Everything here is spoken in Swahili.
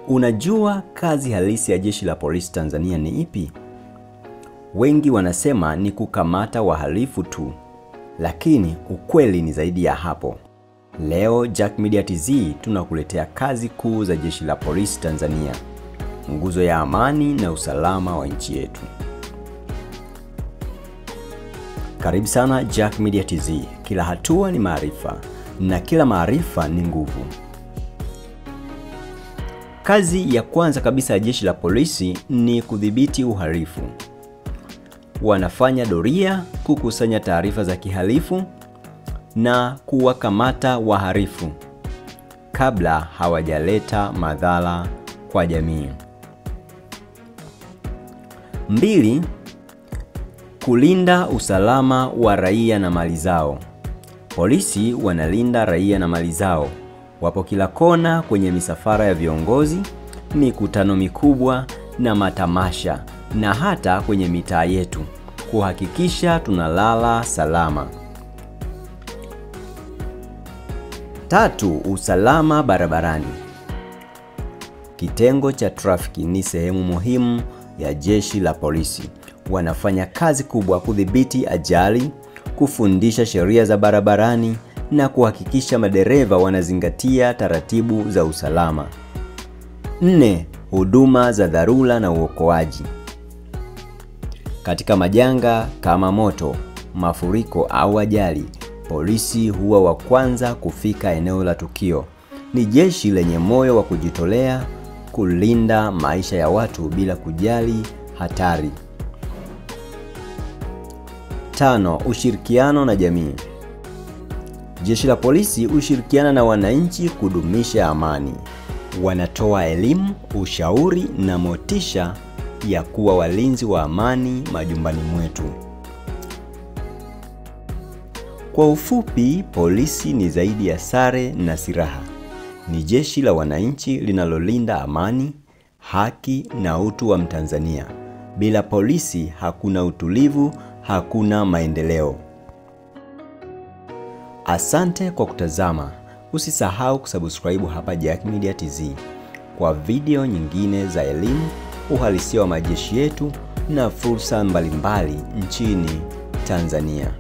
Unajua kazi halisi ya Jeshi la Polisi Tanzania ni ipi? Wengi wanasema ni kukamata wahalifu tu, lakini ukweli ni zaidi ya hapo. Leo Jack Media TZ tunakuletea kazi kuu za Jeshi la Polisi Tanzania, nguzo ya amani na usalama wa nchi yetu. Karibu sana Jack Media TZ. Kila hatua ni maarifa na kila maarifa ni nguvu. Kazi ya kwanza kabisa ya Jeshi la Polisi ni kudhibiti uhalifu. Wanafanya doria, kukusanya taarifa za kihalifu na kuwakamata wahalifu kabla hawajaleta madhara kwa jamii. 2. Kulinda usalama wa raia na mali zao. Polisi wanalinda raia na mali zao. Wapo kila kona, kwenye misafara ya viongozi, mikutano mikubwa na matamasha, na hata kwenye mitaa yetu, kuhakikisha tunalala salama. 3. Usalama barabarani. Kitengo cha trafiki ni sehemu muhimu ya Jeshi la Polisi. Wanafanya kazi kubwa kudhibiti ajali, kufundisha sheria za barabarani na kuhakikisha madereva wanazingatia taratibu za usalama. 4. Huduma za dharura na uokoaji. Katika majanga kama moto, mafuriko au ajali, polisi huwa wa kwanza kufika eneo la tukio. Ni jeshi lenye moyo wa kujitolea kulinda maisha ya watu bila kujali hatari. 5. Ushirikiano na jamii. Jeshi la Polisi hushirikiana na wananchi kudumisha amani. Wanatoa elimu, ushauri na motisha ya kuwa walinzi wa amani majumbani mwetu. Kwa ufupi, polisi ni zaidi ya sare na silaha. Ni jeshi la wananchi linalolinda amani, haki na utu wa Mtanzania. Bila polisi hakuna utulivu, hakuna maendeleo. Asante kwa kutazama. Usisahau kusubscribe hapa Jack Media TZ kwa video nyingine za elimu, uhalisia wa majeshi yetu na fursa mbalimbali nchini Tanzania.